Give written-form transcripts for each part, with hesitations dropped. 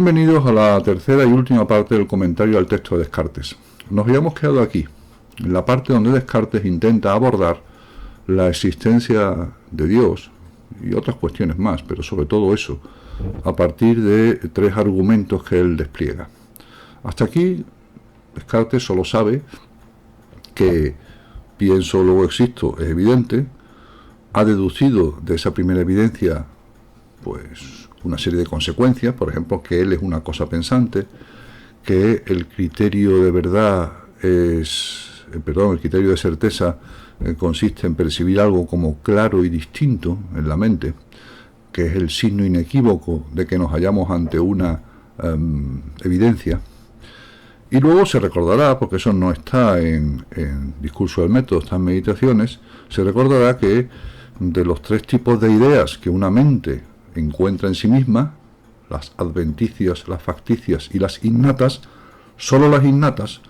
Bienvenidos a la tercera y última parte del comentario al texto de Descartes. Nos habíamos quedado aquí, en la parte donde Descartes intenta abordar la existencia de Dios y otras cuestiones más, pero sobre todo eso, a partir de tres argumentos que él despliega. Hasta aquí, Descartes solo sabe que pienso, luego existo, es evidente. Ha deducido de esa primera evidencia, pues, una serie de consecuencias, por ejemplo, que él es una cosa pensante, que el criterio de verdad el criterio de certeza consiste en percibir algo como claro y distinto en la mente, que es el signo inequívoco de que nos hallamos ante una evidencia. Y luego se recordará, porque eso no está en Discurso del Método, está en Meditaciones, se recordará que de los tres tipos de ideas que una mente encuentra en sí misma, las adventicias, las facticias y las innatas, solo las innatas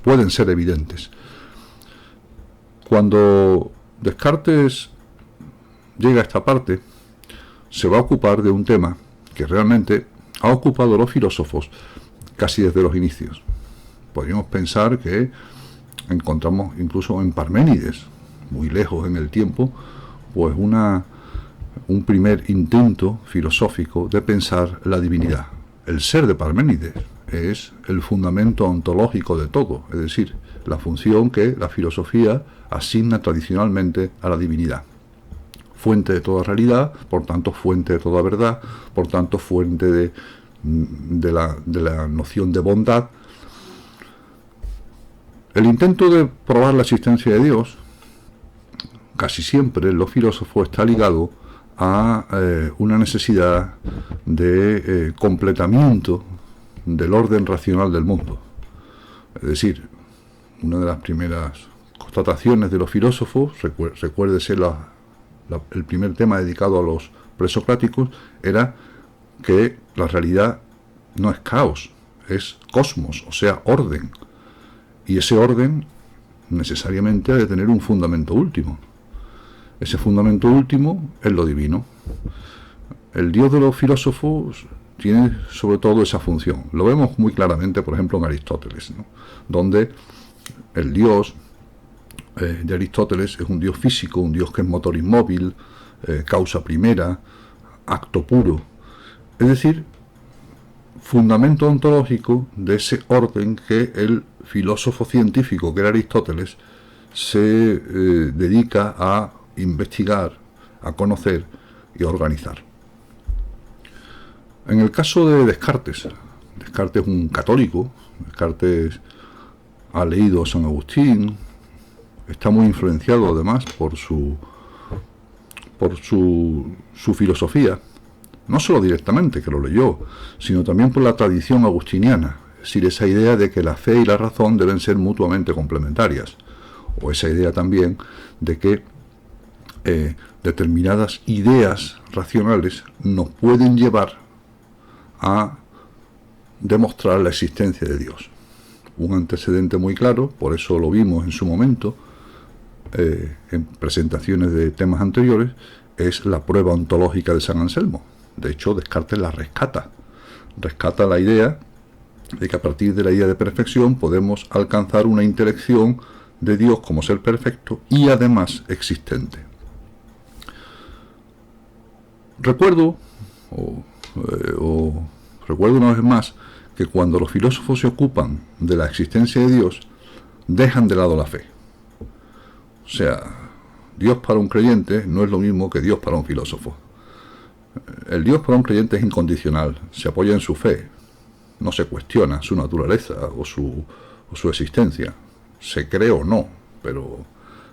pueden ser evidentes. Cuando Descartes llega a esta parte, se va a ocupar de un tema que realmente ha ocupado a los filósofos casi desde los inicios. Podríamos pensar que encontramos incluso en Parménides, muy lejos en el tiempo, pues un primer intento filosófico de pensar la divinidad. El ser de Parménides es el fundamento ontológico de todo, es decir, la función que la filosofía asigna tradicionalmente a la divinidad. Fuente de toda realidad, por tanto fuente de toda verdad, por tanto fuente de la noción de bondad. El intento de probar la existencia de Dios, casi siempre en los filósofos, está ligado a una necesidad de completamiento del orden racional del mundo. Es decir, una de las primeras constataciones de los filósofos, recuérdese el primer tema dedicado a los presocráticos, era que la realidad no es caos, es cosmos, o sea, orden. Y ese orden necesariamente ha de tener un fundamento último. Ese fundamento último es lo divino. El Dios de los filósofos tiene sobre todo esa función. Lo vemos muy claramente, por ejemplo, en Aristóteles, ¿no? Donde el Dios de Aristóteles es un Dios físico, un Dios que es motor inmóvil, causa primera, acto puro. Es decir, fundamento ontológico de ese orden que el filósofo científico, que era Aristóteles, se dedica a investigar, a conocer y a organizar. En el caso de Descartes es un católico. Descartes ha leído a San Agustín, está muy influenciado además por su filosofía, no solo directamente que lo leyó, sino también por la tradición agustiniana, es decir, esa idea de que la fe y la razón deben ser mutuamente complementarias, o esa idea también de que determinadas ideas racionales nos pueden llevar a demostrar la existencia de Dios. Un antecedente muy claro, por eso lo vimos en su momento, en presentaciones de temas anteriores, es la prueba ontológica de San Anselmo. De hecho, Descartes la rescata la idea de que a partir de la idea de perfección podemos alcanzar una intelección de Dios como ser perfecto y además existente. Recuerdo una vez más que cuando los filósofos se ocupan de la existencia de Dios, dejan de lado la fe. O sea, Dios para un creyente no es lo mismo que Dios para un filósofo. El Dios para un creyente es incondicional, se apoya en su fe, no se cuestiona su naturaleza o su existencia, se cree o no, pero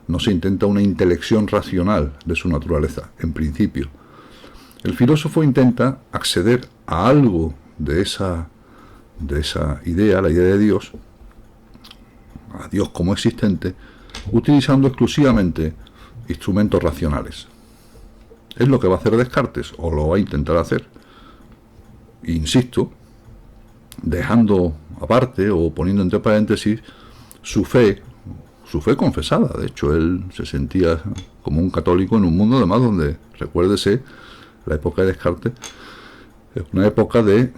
no se intenta una intelección racional de su naturaleza, en principio. El filósofo intenta acceder a algo de esa idea, la idea de Dios, a Dios como existente, utilizando exclusivamente instrumentos racionales. Es lo que va a hacer Descartes, o lo va a intentar hacer. Insisto, dejando aparte o poniendo entre paréntesis su fe confesada. De hecho, él se sentía como un católico en un mundo además donde, recuérdese, La época de Descartes es una época de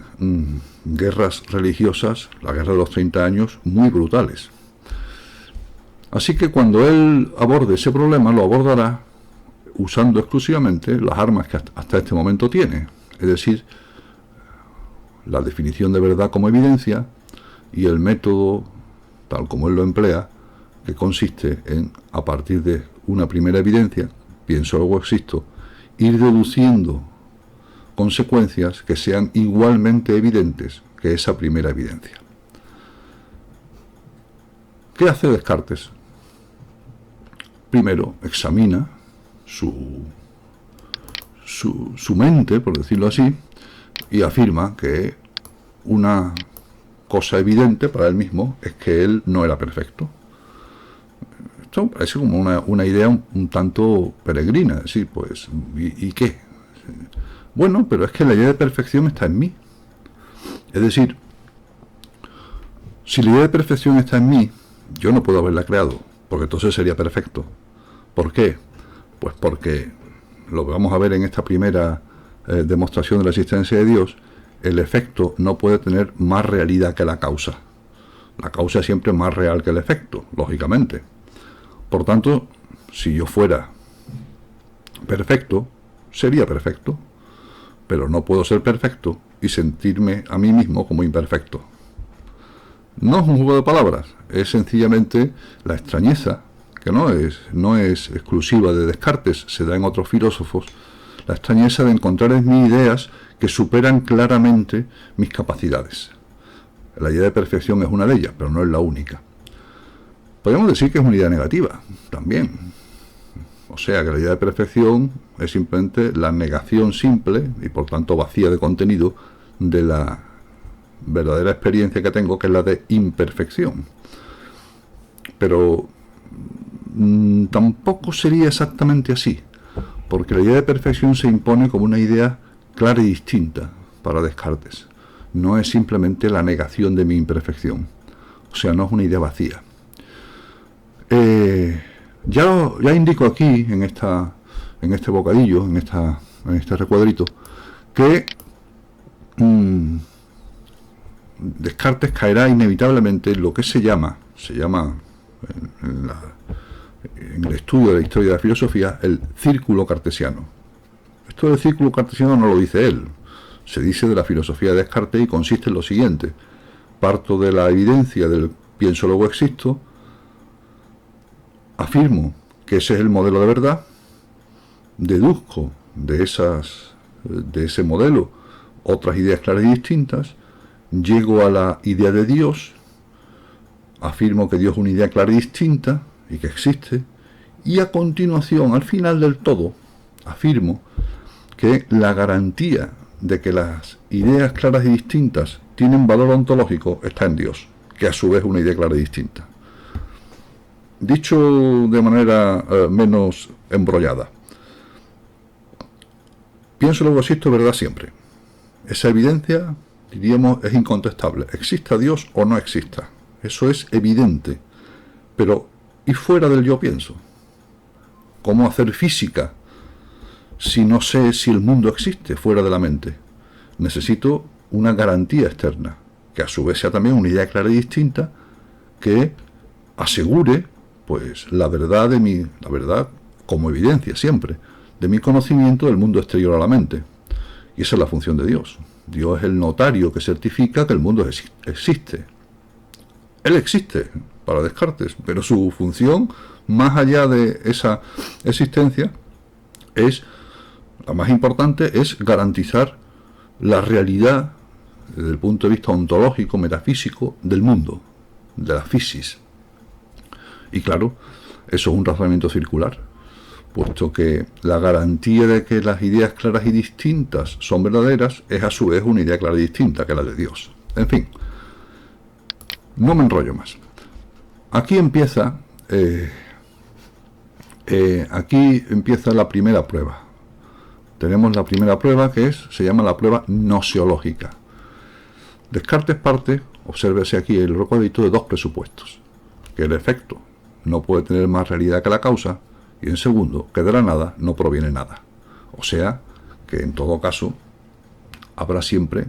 guerras religiosas, la guerra de los 30 años, muy brutales. Así que cuando él aborde ese problema, lo abordará usando exclusivamente las armas que hasta este momento tiene, es decir, la definición de verdad como evidencia y el método, tal como él lo emplea, que consiste en, a partir de una primera evidencia, pienso luego existo, ir deduciendo consecuencias que sean igualmente evidentes que esa primera evidencia. ¿Qué hace Descartes? Primero, examina su mente, por decirlo así, y afirma que una cosa evidente para él mismo es que él no era perfecto. Esto parece como una idea un tanto peregrina, es decir, pues, ¿y qué? Bueno, pero es que la idea de perfección está en mí. Es decir, si la idea de perfección está en mí, yo no puedo haberla creado, porque entonces sería perfecto. ¿Por qué? Pues porque, lo que vamos a ver en esta primera demostración de la existencia de Dios, el efecto no puede tener más realidad que la causa. La causa es siempre más real que el efecto, lógicamente. Por tanto, si yo fuera perfecto, sería perfecto, pero no puedo ser perfecto y sentirme a mí mismo como imperfecto. No es un juego de palabras, es sencillamente la extrañeza, que no es exclusiva de Descartes, se da en otros filósofos, la extrañeza de encontrar en mí ideas que superan claramente mis capacidades. La idea de perfección es una de ellas, pero no es la única. Podemos decir que es una idea negativa, también. O sea, que la idea de perfección es simplemente la negación simple, y por tanto vacía de contenido, de la verdadera experiencia que tengo, que es la de imperfección. Pero tampoco sería exactamente así, porque la idea de perfección se impone como una idea clara y distinta para Descartes. No es simplemente la negación de mi imperfección, o sea, no es una idea vacía. Ya indico aquí, en este bocadillo, en este recuadrito, que Descartes caerá inevitablemente en lo que se llama en el estudio de la historia de la filosofía, el círculo cartesiano. Esto del círculo cartesiano no lo dice él, se dice de la filosofía de Descartes y consiste en lo siguiente: parto de la evidencia del pienso luego existo, afirmo que ese es el modelo de verdad, deduzco de ese modelo otras ideas claras y distintas, llego a la idea de Dios, afirmo que Dios es una idea clara y distinta y que existe, y a continuación, al final del todo, afirmo que la garantía de que las ideas claras y distintas tienen valor ontológico está en Dios, que a su vez es una idea clara y distinta. Dicho de manera menos embrollada, pienso luego existo, verdad siempre. Esa evidencia, diríamos, es incontestable. Exista Dios o no exista, eso es evidente. Pero, ¿y fuera del yo pienso? ¿Cómo hacer física si no sé si el mundo existe fuera de la mente? Necesito una garantía externa, que a su vez sea también una idea clara y distinta, que asegure pues la verdad como evidencia siempre, de mi conocimiento del mundo exterior a la mente. Y esa es la función de Dios. Dios es el notario que certifica que el mundo existe. Él existe para Descartes, pero su función, más allá de esa existencia, la más importante es garantizar la realidad desde el punto de vista ontológico, metafísico, del mundo, de la physis. Y claro, eso es un razonamiento circular, puesto que la garantía de que las ideas claras y distintas son verdaderas es a su vez una idea clara y distinta, que es la de Dios. En fin, no me enrollo más. Aquí empieza la primera prueba. Tenemos la primera prueba se llama la prueba gnoseológica. Descartes parte, obsérvese aquí el recuadrito, de dos presupuestos: que el efecto no puede tener más realidad que la causa, y en segundo, que de la nada no proviene nada. O sea, que en todo caso habrá siempre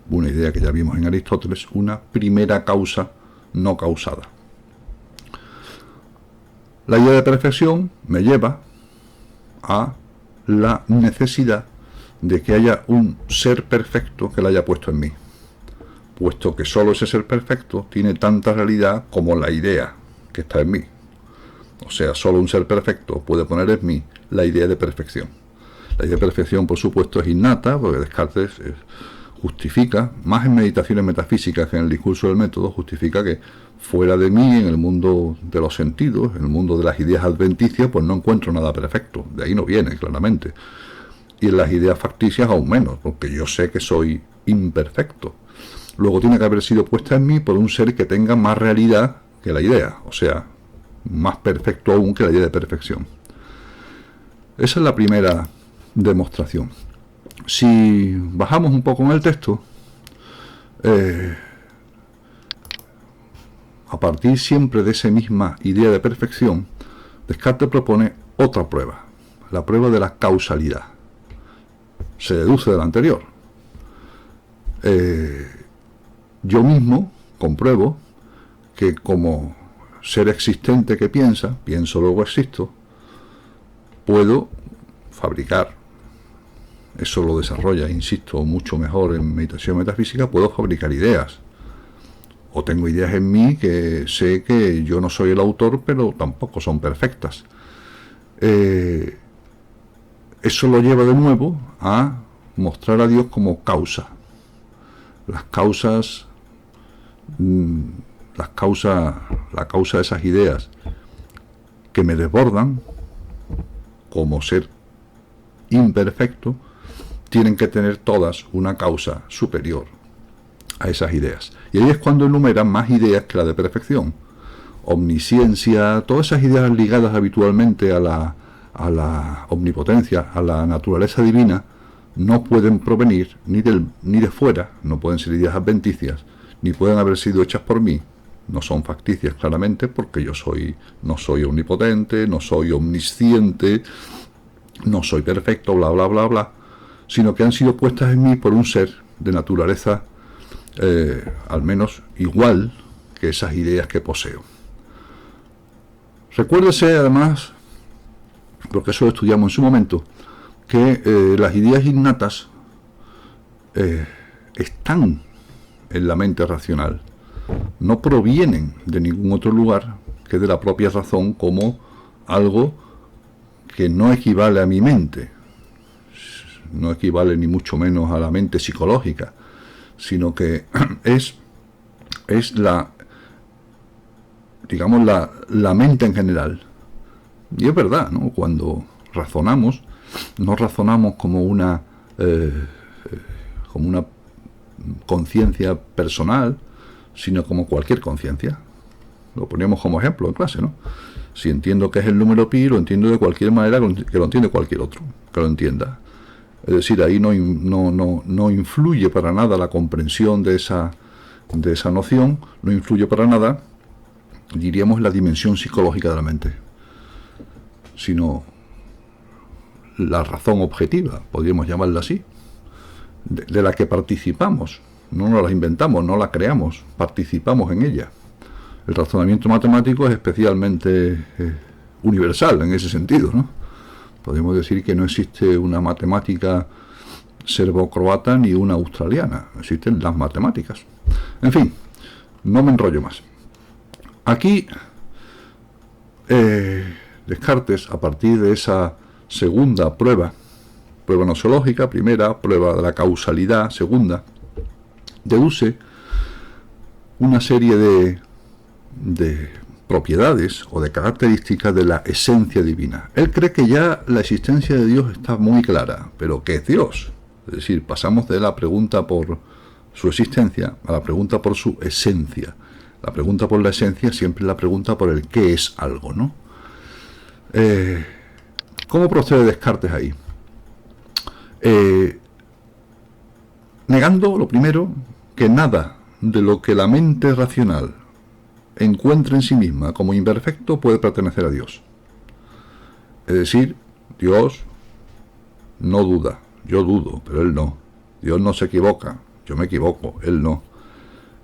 una idea que ya vimos en Aristóteles, una primera causa no causada. La idea de perfección me lleva a la necesidad de que haya un ser perfecto que la haya puesto en mí, puesto que solo ese ser perfecto tiene tanta realidad como la idea que está en mí. O sea, solo un ser perfecto puede poner en mí la idea de perfección. La idea de perfección, por supuesto, es innata, porque Descartes justifica, más en meditaciones metafísicas que en el discurso del método, justifica que fuera de mí, en el mundo de los sentidos, en el mundo de las ideas adventicias, pues no encuentro nada perfecto. De ahí no viene, claramente. Y en las ideas facticias aún menos, porque yo sé que soy imperfecto. Luego tiene que haber sido puesta en mí por un ser que tenga más realidad que la idea, o sea, más perfecto aún que la idea de perfección. Esa es la primera demostración. Si bajamos un poco en el texto, a partir siempre de esa misma idea de perfección, Descartes propone otra prueba, la prueba de la causalidad. Se deduce de la anterior. Yo mismo compruebo que como ser existente que piensa, pienso luego existo, puedo fabricar. Eso lo desarrolla, insisto, mucho mejor en meditación metafísica. Puedo fabricar ideas. O tengo ideas en mí que sé que yo no soy el autor, pero tampoco son perfectas. Eso lo lleva de nuevo a mostrar a Dios como causa. La causa de esas ideas que me desbordan como ser imperfecto, tienen que tener todas una causa superior a esas ideas. Y ahí es cuando enumeran más ideas que la de perfección. Omnisciencia, todas esas ideas ligadas habitualmente a la omnipotencia, a la naturaleza divina, no pueden provenir ni de fuera, no pueden ser ideas adventicias, ni pueden haber sido hechas por mí. No son facticias claramente, porque yo no soy omnipotente, no soy omnisciente, no soy perfecto, bla, bla, bla, bla, sino que han sido puestas en mí por un ser de naturaleza al menos igual que esas ideas que poseo. Recuérdese además, porque eso lo estudiamos en su momento, que las ideas innatas están en la mente racional, no provienen de ningún otro lugar que de la propia razón, como algo que no equivale a mi mente, no equivale ni mucho menos a la mente psicológica, sino que es digamos, la mente en general. Y es verdad, ¿no? Cuando razonamos, no razonamos como una conciencia personal, sino como cualquier conciencia. Lo poníamos como ejemplo en clase, ¿no? Si entiendo que es el número pi, lo entiendo de cualquier manera que lo entiende cualquier otro, que lo entienda. Es decir, ahí no influye para nada la comprensión de esa noción, no influye para nada, diríamos, la dimensión psicológica de la mente, sino la razón objetiva, podríamos llamarla así, de la que participamos. No nos la inventamos, no la creamos, participamos en ella. El razonamiento matemático es especialmente universal en ese sentido, ¿no? Podemos decir que no existe una matemática serbo-croata ni una australiana, existen las matemáticas. En fin, no me enrollo más. Aquí Descartes, a partir de esa segunda prueba nosológica, primera, prueba de la causalidad, segunda, deduce una serie de propiedades o de características de la esencia divina. Él cree que ya la existencia de Dios está muy clara, pero ¿qué es Dios? Es decir, pasamos de la pregunta por su existencia a la pregunta por su esencia. La pregunta por la esencia siempre es la pregunta por el qué es algo, ¿no? ¿Cómo procede Descartes ahí? Negando, lo primero, que nada de lo que la mente racional encuentra en sí misma como imperfecto puede pertenecer a Dios. Es decir, Dios no duda, yo dudo, pero él no. Dios no se equivoca, yo me equivoco, él no.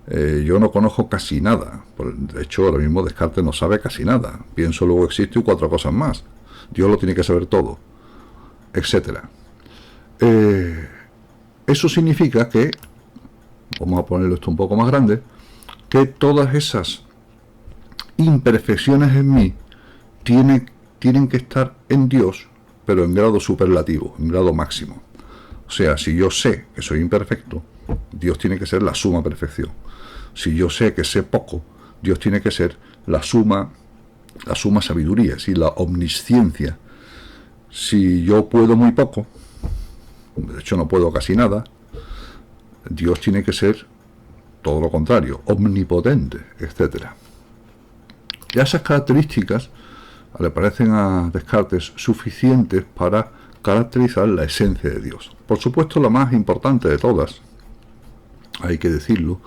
Yo no conozco casi nada. De hecho, ahora mismo Descartes no sabe casi nada. Pienso, luego existo y 4 cosas más. Dios lo tiene que saber todo, etcétera. Eso significa que, vamos a ponerlo esto un poco más grande, que todas esas imperfecciones en mí tienen que estar en Dios, pero en grado superlativo, en grado máximo. O sea, si yo sé que soy imperfecto, Dios tiene que ser la suma perfección. Si yo sé que sé poco, Dios tiene que ser la suma sabiduría, ¿sí? La omnisciencia. Si yo puedo muy poco, de hecho no puedo casi nada, Dios tiene que ser todo lo contrario, omnipotente, etcétera. Ya esas características le parecen a Descartes suficientes para caracterizar la esencia de Dios. Por supuesto, la más importante de todas, hay que decirlo,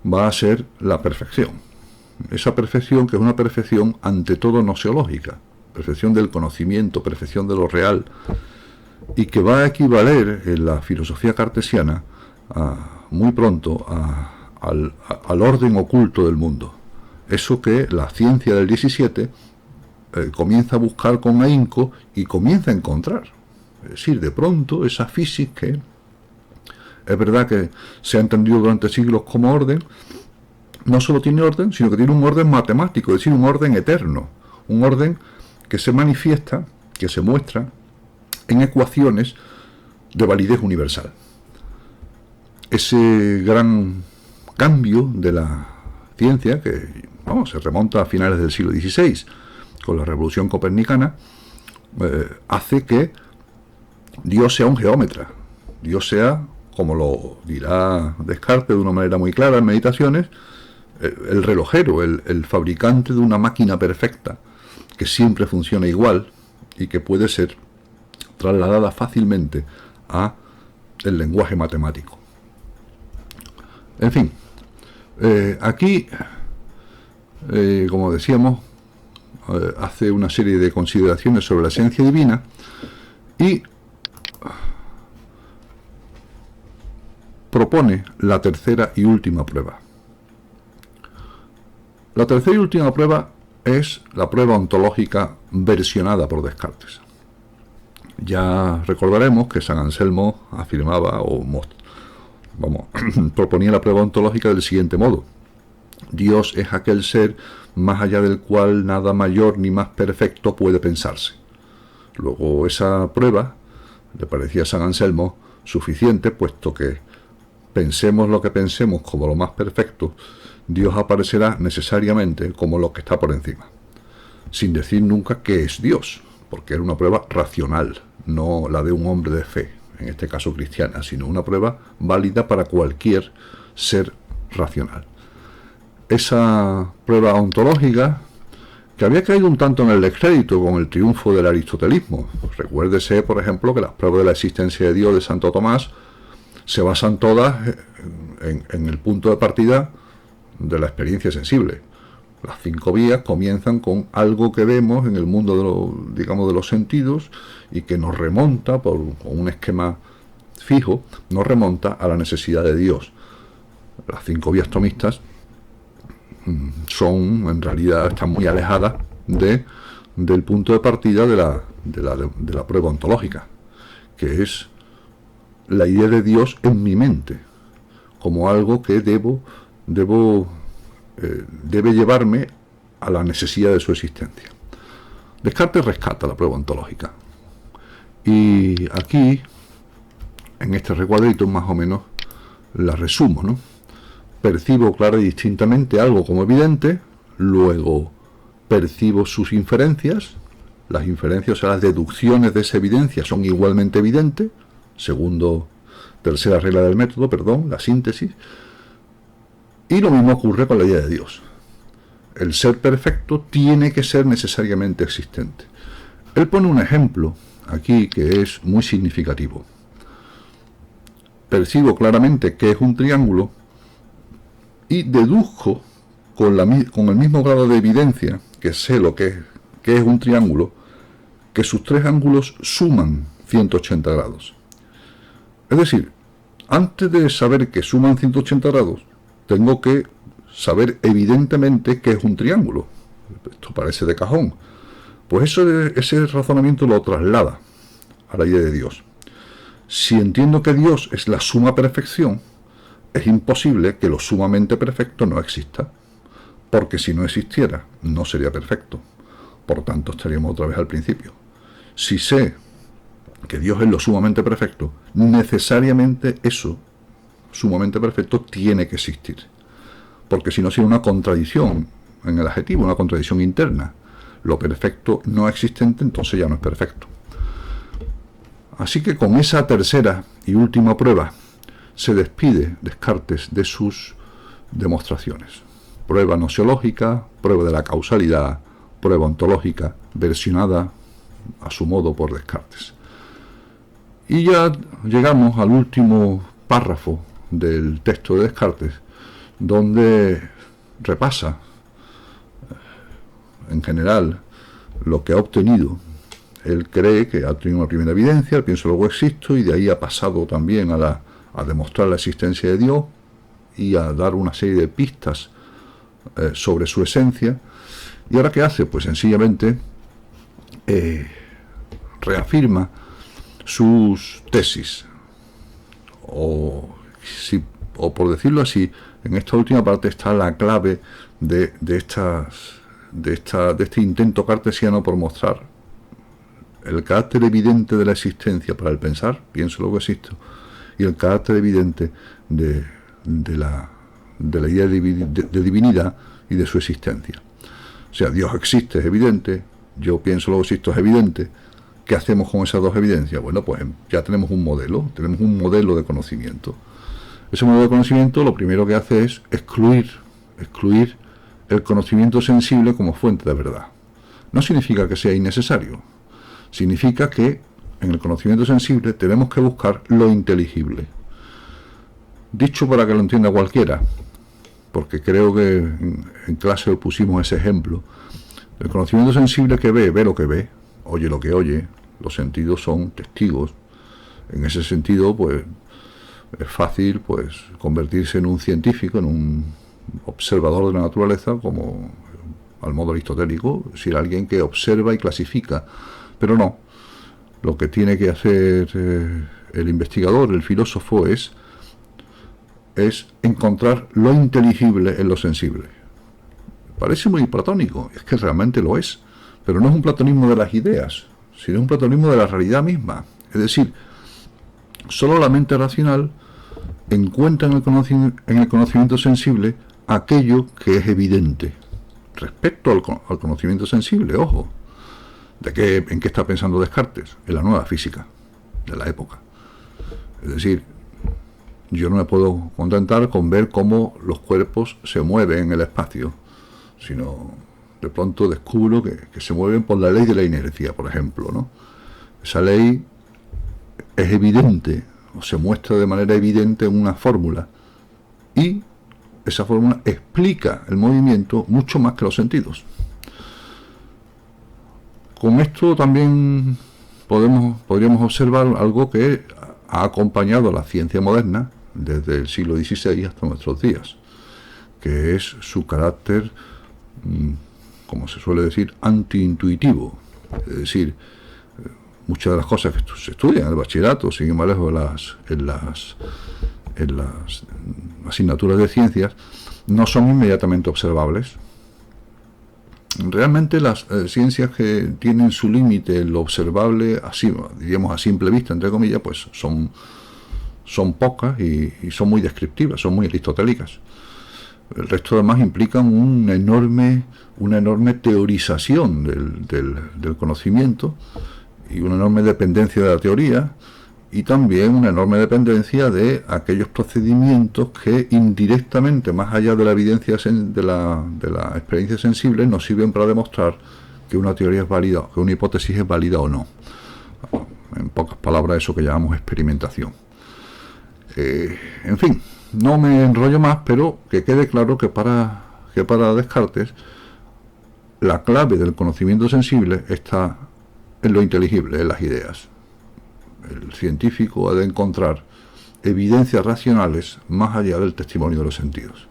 va a ser la perfección. Esa perfección que es una perfección ante todo gnoseológica, perfección del conocimiento, perfección de lo real, y que va a equivaler en la filosofía cartesiana muy pronto al orden oculto del mundo. Eso que la ciencia del 17 comienza a buscar con ahínco y comienza a encontrar. Es decir, de pronto esa física que es verdad que se ha entendido durante siglos como orden, no solo tiene orden, sino que tiene un orden matemático, es decir, un orden eterno, un orden que se manifiesta, que se muestra en ecuaciones de validez universal. Ese gran cambio de la ciencia, que se remonta a finales del siglo XVI, con la revolución copernicana, hace que Dios sea un geómetra, Dios sea, como lo dirá Descartes de una manera muy clara en Meditaciones, el relojero, el fabricante de una máquina perfecta, que siempre funciona igual y que puede ser trasladada fácilmente a el lenguaje matemático. En fin, aquí, como decíamos, hace una serie de consideraciones sobre la esencia divina y propone la tercera y última prueba. La tercera y última prueba es la prueba ontológica versionada por Descartes. Ya recordaremos que San Anselmo afirmaba proponía la prueba ontológica del siguiente modo: Dios es aquel ser más allá del cual nada mayor ni más perfecto puede pensarse. Luego esa prueba le parecía a San Anselmo suficiente, puesto que pensemos lo que pensemos como lo más perfecto, Dios aparecerá necesariamente como lo que está por encima, sin decir nunca que es Dios, porque era una prueba racional, no la de un hombre de fe, en este caso cristiana, sino una prueba válida para cualquier ser racional. Esa prueba ontológica, que había caído un tanto en el descrédito con el triunfo del aristotelismo. Recuérdese, por ejemplo, que las pruebas de la existencia de Dios de Santo Tomás se basan todas en el punto de partida de la experiencia sensible. Las 5 vías comienzan con algo que vemos en el mundo de los sentidos y que nos remonta, con un esquema fijo, nos remonta a la necesidad de Dios. Las 5 vías tomistas en realidad están muy alejadas del punto de partida de la prueba ontológica, que es la idea de Dios en mi mente, como algo que debe llevarme a la necesidad de su existencia. Descartes rescata la prueba ontológica. Y aquí, en este recuadrito, más o menos la resumo, ¿no? Percibo clara y distintamente algo como evidente, luego percibo sus inferencias, las inferencias, o sea, las deducciones de esa evidencia son igualmente evidentes, tercera regla del método, la síntesis, y lo mismo ocurre con la idea de Dios. El ser perfecto tiene que ser necesariamente existente. Él pone un ejemplo aquí que es muy significativo. Percibo claramente que es un triángulo y deduzco con el mismo grado de evidencia que sé lo que es un triángulo, que sus 3 ángulos suman 180 grados. Es decir, antes de saber que suman 180 grados, tengo que saber evidentemente que es un triángulo. Esto parece de cajón. Pues ese razonamiento lo traslada a la idea de Dios. Si entiendo que Dios es la suma perfección, es imposible que lo sumamente perfecto no exista, porque si no existiera, no sería perfecto. Por tanto, estaríamos otra vez al principio. Si sé que Dios es lo sumamente perfecto, necesariamente eso, sumamente perfecto, tiene que existir. Porque si no, sería una contradicción en el adjetivo, una contradicción interna. Lo perfecto no existente, entonces ya no es perfecto. Así que con esa tercera y última prueba se despide Descartes de sus demostraciones. Prueba nociológica, prueba de la causalidad, prueba ontológica, versionada a su modo por Descartes. Y ya llegamos al último párrafo del texto de Descartes, donde repasa en general lo que ha obtenido. Él cree que ha tenido una primera evidencia, el pienso luego existo, y de ahí ha pasado también a demostrar la existencia de Dios y a dar una serie de pistas sobre su esencia. ¿Y ahora qué hace? Pues sencillamente reafirma sus tesis, o por decirlo así, en esta última parte está la clave de este intento cartesiano por mostrar el carácter evidente de la existencia para el pensar, pienso luego existo, y el carácter evidente de la idea de divinidad y de su existencia. O sea, Dios existe, es evidente, yo pienso luego existo, es evidente. ¿Qué hacemos con esas dos evidencias? Bueno, pues ya tenemos un modelo de conocimiento. Ese modelo de conocimiento lo primero que hace es excluir el conocimiento sensible como fuente de verdad. No significa que sea innecesario, significa que en el conocimiento sensible tenemos que buscar lo inteligible. Dicho para que lo entienda cualquiera, porque creo que en clase pusimos ese ejemplo. El conocimiento sensible que ve lo que ve, oye lo que oye, los sentidos son testigos. En ese sentido, pues es fácil pues convertirse en un científico, en un observador de la naturaleza, como al modo aristotélico, es decir, alguien que observa y clasifica. Pero no, lo que tiene que hacer el investigador, el filósofo, es encontrar lo inteligible en lo sensible. Parece muy platónico, es que realmente lo es, pero no es un platonismo de las ideas, sino un platonismo de la realidad misma. Es decir, solo la mente racional encuentra en el conocimiento sensible aquello que es evidente respecto al conocimiento sensible, ojo. ¿En qué está pensando Descartes? En la nueva física de la época. Es decir, yo no me puedo contentar con ver cómo los cuerpos se mueven en el espacio, sino de pronto descubro que se mueven por la ley de la inercia, por ejemplo, ¿no? Esa ley es evidente, o se muestra de manera evidente en una fórmula, y esa fórmula explica el movimiento mucho más que los sentidos. Con esto también podríamos observar algo que ha acompañado a la ciencia moderna desde el siglo XVI hasta nuestros días, que es su carácter, como se suele decir, antiintuitivo. Es decir, muchas de las cosas que se estudian en el bachillerato, sin ir más lejos, en las asignaturas de ciencias, no son inmediatamente observables. Realmente las ciencias que tienen su límite en lo observable, así, diríamos a simple vista, entre comillas, pues son pocas y son muy descriptivas, son muy aristotélicas. El resto además implican una enorme teorización del conocimiento y una enorme dependencia de la teoría, y también una enorme dependencia de aquellos procedimientos que indirectamente, más allá de la evidencia de la experiencia sensible, nos sirven para demostrar que una teoría es válida, que una hipótesis es válida o no. En pocas palabras, eso que llamamos experimentación. En fin, no me enrollo más, pero que quede claro que para Descartes la clave del conocimiento sensible está en lo inteligible, en las ideas. El científico ha de encontrar evidencias racionales más allá del testimonio de los sentidos.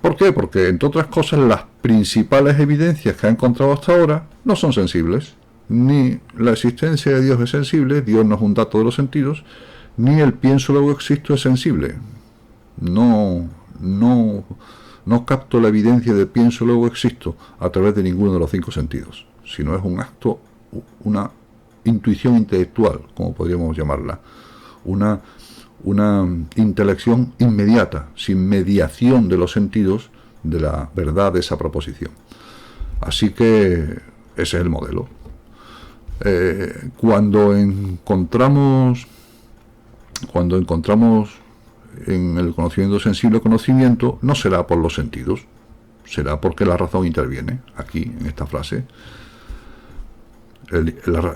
¿Por qué? Porque, entre otras cosas, las principales evidencias que ha encontrado hasta ahora no son sensibles. Ni la existencia de Dios es sensible, Dios no es un dato de los sentidos, ni el pienso luego existo es sensible. No capto la evidencia de pienso luego existo a través de ninguno de los 5 sentidos, sino es un acto, una intuición intelectual, como podríamos llamarla, una intelección inmediata, sin mediación de los sentidos, de la verdad de esa proposición. Así que ese es el modelo. Cuando encontramos en el conocimiento sensible conocimiento, no será por los sentidos, será porque la razón interviene, aquí, en esta frase.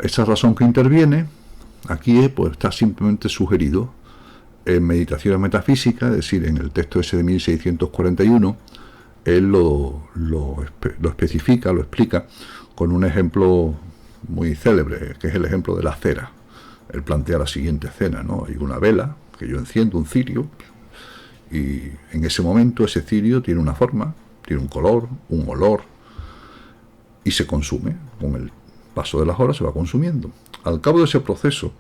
Esa razón que interviene, aquí pues, está simplemente sugerido en Meditaciones Metafísicas, es decir, en el texto ese de 1641, él lo especifica, lo explica, con un ejemplo muy célebre, que es el ejemplo de la cera. Él plantea la siguiente escena, ¿no? Hay una vela que yo enciendo, un cirio, y en ese momento ese cirio tiene una forma, tiene un color, un olor, y se consume. Con el paso de las horas se va consumiendo. Al cabo de ese proceso,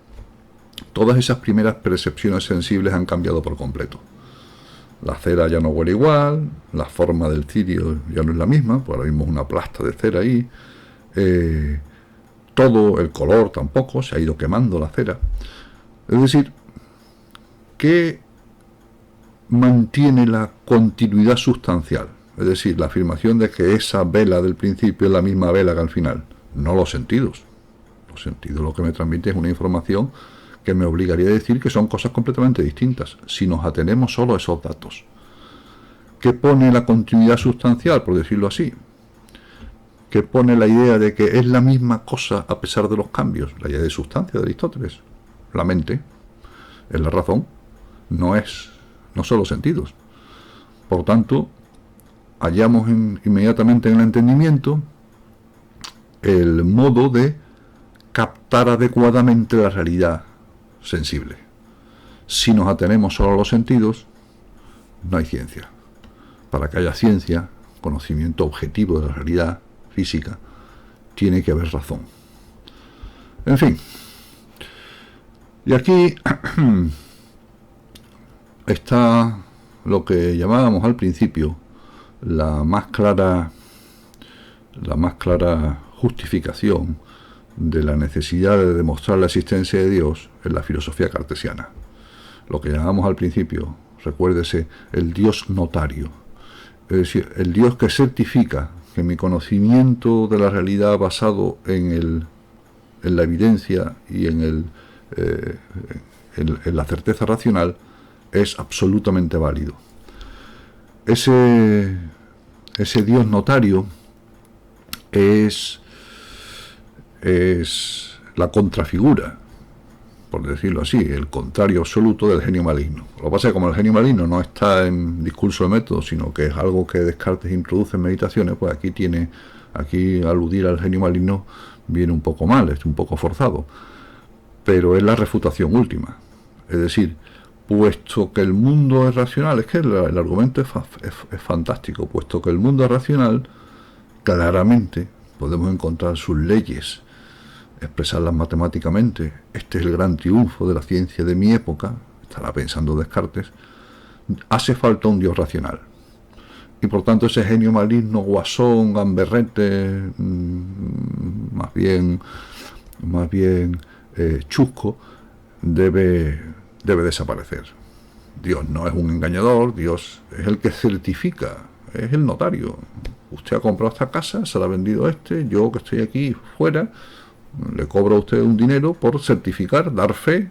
todas esas primeras percepciones sensibles han cambiado por completo. La cera ya no huele igual, la forma del cirio ya no es la misma, pues ahora mismo es una plasta de cera ahí, todo el color tampoco, se ha ido quemando la cera. Es decir, que mantiene la continuidad sustancial, es decir, la afirmación de que esa vela del principio es la misma vela que al final, no los sentidos. Los sentidos lo que me transmite es una información que me obligaría a decir que son cosas completamente distintas, si nos atenemos solo a esos datos. ¿Qué pone la continuidad sustancial, por decirlo así? ¿Qué pone la idea de que es la misma cosa a pesar de los cambios? La idea de sustancia de Aristóteles. La mente es la razón, no son los sentidos. Por tanto, hallamos inmediatamente en el entendimiento el modo de captar adecuadamente la realidad sensible. Si nos atenemos solo a los sentidos, no hay ciencia. Para que haya ciencia, conocimiento objetivo de la realidad física, tiene que haber razón. En fin. Y aquí está lo que llamábamos al principio la más clara justificación de la necesidad de demostrar la existencia de Dios en la filosofía cartesiana. Lo que llamamos al principio, recuérdese, el Dios notario. Es decir, el Dios que certifica que mi conocimiento de la realidad basado en la evidencia y en la certeza racional es absolutamente válido. Ese Dios notario es la contrafigura, por decirlo así, el contrario absoluto del genio maligno. Lo que pasa es que como el genio maligno no está en discurso de método, sino que es algo que Descartes introduce en Meditaciones, pues aquí aludir al genio maligno viene un poco mal, es un poco forzado, pero es la refutación última. Es decir, puesto que el mundo es racional, es que el argumento es fantástico, puesto que el mundo es racional, claramente podemos encontrar sus leyes, expresarlas matemáticamente. Este es el gran triunfo de la ciencia de mi época, estará pensando Descartes. Hace falta un Dios racional. Y por tanto ese genio maligno, guasón, gamberrete, más bien chusco, debe desaparecer. Dios no es un engañador, Dios es el que certifica, es el notario. Usted ha comprado esta casa, se la ha vendido yo que estoy aquí fuera, le cobro a usted un dinero por certificar, dar fe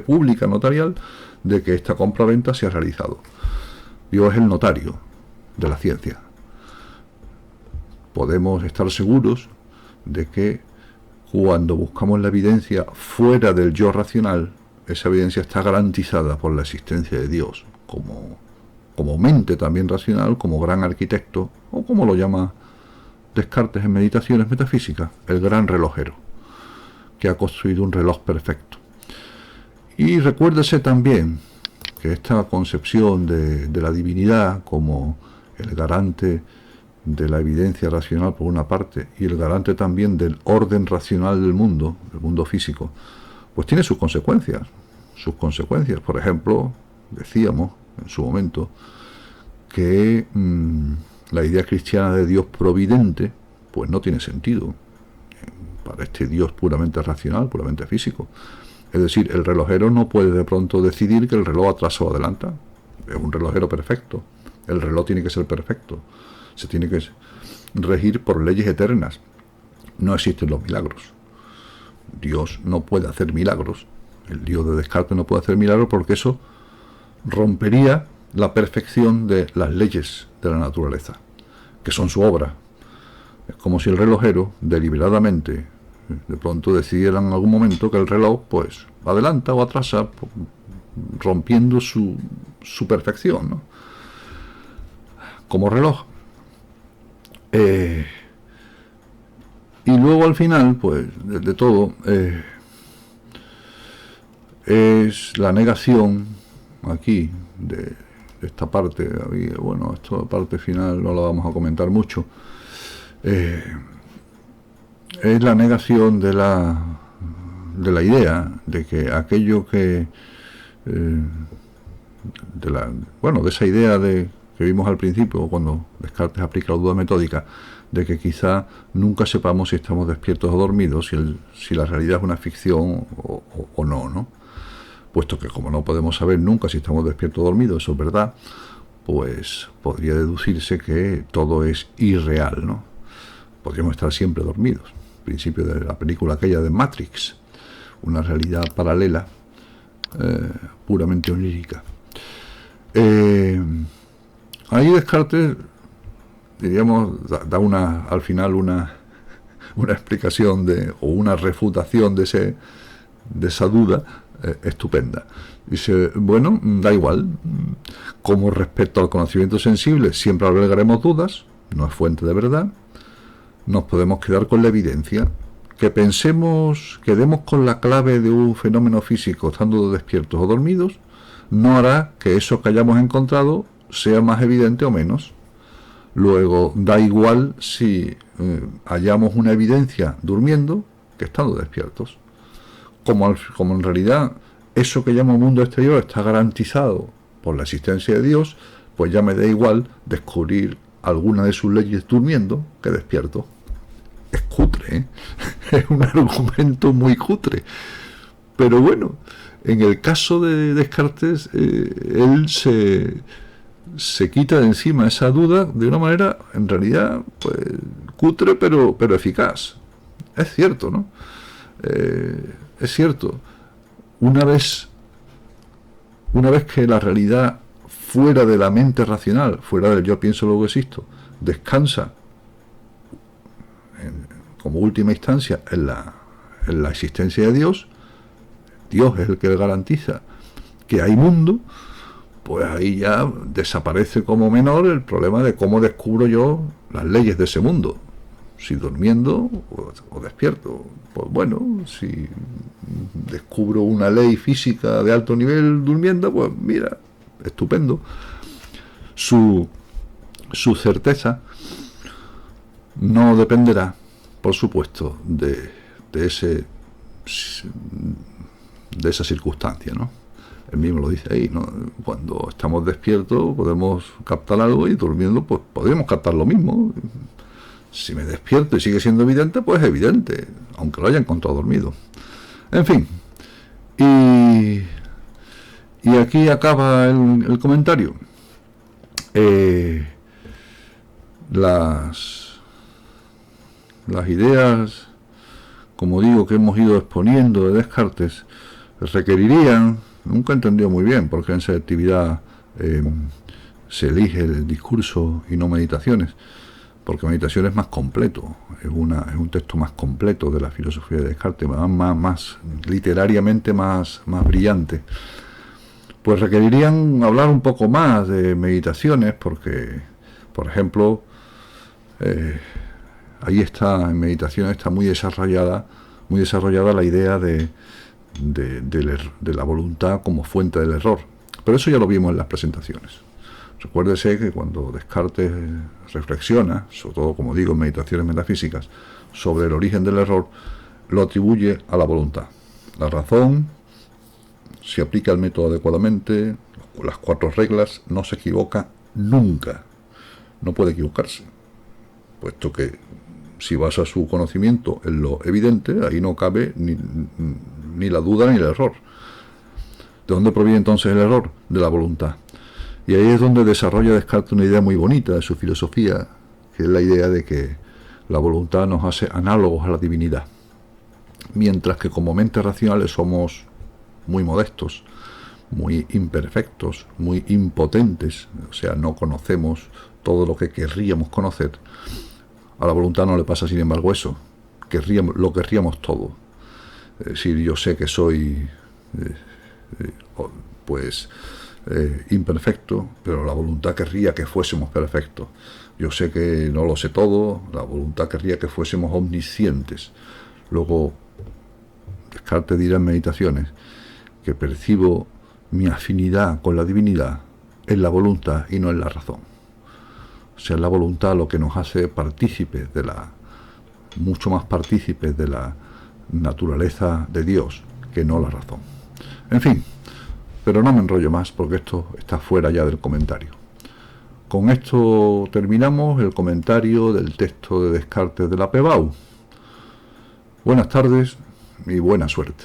pública, notarial, de que esta compra-venta se ha realizado. Dios es el notario de la ciencia. Podemos estar seguros de que cuando buscamos la evidencia fuera del yo racional, esa evidencia está garantizada por la existencia de Dios, como mente también racional, como gran arquitecto, o como lo llama Descartes en Meditaciones Metafísicas, el gran relojero, que ha construido un reloj perfecto. Y recuérdese también que esta concepción de la divinidad como el garante de la evidencia racional por una parte y el garante también del orden racional del mundo físico, pues tiene sus consecuencias. Por ejemplo, decíamos en su momento que la idea cristiana de Dios providente pues no tiene sentido para este Dios puramente racional, puramente físico. Es decir, el relojero no puede de pronto decidir que el reloj atrasa o adelanta. Es un relojero perfecto. El reloj tiene que ser perfecto. Se tiene que regir por leyes eternas. No existen los milagros. Dios no puede hacer milagros. El Dios de Descartes no puede hacer milagros porque eso rompería la perfección de las leyes de la naturaleza, que son su obra. Es como si el relojero deliberadamente de pronto decidiera en algún momento que el reloj pues adelanta o atrasa, rompiendo su perfección, ¿no? Como reloj. Y luego al final pues de todo es la negación aquí de esta parte. Bueno, esta parte final no la vamos a comentar mucho. Es la negación de la idea de que aquello que de esa idea que vimos al principio cuando Descartes aplica la duda metódica, de que quizá nunca sepamos si estamos despiertos o dormidos, si la realidad es una ficción o no, ¿no? Puesto que como no podemos saber nunca si estamos despiertos o dormidos, eso es verdad, pues podría deducirse que todo es irreal, ¿no? Podríamos estar siempre dormidos. Principio de la película aquella de Matrix, una realidad paralela, puramente onírica. Ahí Descartes, diríamos, da al final una explicación o una refutación de esa duda estupenda. Dice, bueno, da igual, como respecto al conocimiento sensible siempre albergaremos dudas, no es fuente de verdad. Nos podemos quedar con la evidencia. Que quedemos con la clave de un fenómeno físico estando despiertos o dormidos, no hará que eso que hayamos encontrado sea más evidente o menos. Luego, da igual si hallamos una evidencia durmiendo que estando despiertos. Como en realidad eso que llamo mundo exterior está garantizado por la existencia de Dios, pues ya me da igual descubrir alguna de sus leyes durmiendo que despierto. Es cutre, ¿eh? Es un argumento muy cutre. Pero bueno, en el caso de Descartes, él se quita de encima esa duda de una manera, en realidad, pues, cutre, pero eficaz. Es cierto, ¿no? Es cierto. Una vez que la realidad fuera de la mente racional, fuera del yo pienso, luego existo, descansa como última instancia en la existencia de Dios, Dios es el que garantiza que hay mundo, pues ahí ya desaparece como menor el problema de cómo descubro yo las leyes de ese mundo, si durmiendo o despierto. Pues bueno, si descubro una ley física de alto nivel durmiendo, pues mira, estupendo. Su certeza no dependerá, por supuesto, de esa circunstancia, ¿no? Él mismo lo dice ahí, ¿no? Cuando estamos despiertos podemos captar algo y durmiendo pues podemos captar lo mismo. Si me despierto y sigue siendo evidente, pues es evidente, aunque lo haya encontrado dormido. En fin, y aquí acaba el comentario. Las ideas, como digo, que hemos ido exponiendo de Descartes, requerirían, nunca he entendido muy bien por qué en selectividad se elige el discurso y no meditaciones, porque meditación es más completo, es un texto más completo de la filosofía de Descartes, más literariamente más brillante. Pues requerirían hablar un poco más de meditaciones, porque, por ejemplo, ahí está, en meditación está muy desarrollada la idea de de la voluntad como fuente del error. Pero eso ya lo vimos en las presentaciones. Recuérdese que cuando Descartes reflexiona, sobre todo, como digo, en Meditaciones Metafísicas, sobre el origen del error, lo atribuye a la voluntad. La razón, si aplica el método adecuadamente, las 4 reglas, no se equivoca nunca. No puede equivocarse, puesto que si basa su conocimiento en lo evidente, ahí no cabe ni la duda ni el error. ¿De dónde proviene entonces el error? De la voluntad. Y ahí es donde desarrolla Descartes una idea muy bonita de su filosofía, que es la idea de que la voluntad nos hace análogos a la divinidad. Mientras que como mentes racionales somos muy modestos, muy imperfectos, muy impotentes, o sea, no conocemos todo lo que querríamos conocer, a la voluntad no le pasa, sin embargo, eso. Lo querríamos todo. Es decir, yo sé que soy imperfecto, pero la voluntad querría que fuésemos perfectos. Yo sé que no lo sé todo, la voluntad querría que fuésemos omniscientes. Luego, Descartes dirá en Meditaciones que percibo mi afinidad con la divinidad en la voluntad y no en la razón. O sea, la voluntad lo que nos hace partícipes mucho más partícipes de la naturaleza de Dios que no la razón. En fin, pero no me enrollo más porque esto está fuera ya del comentario. Con esto terminamos el comentario del texto de Descartes de la Pebau. Buenas tardes y buena suerte.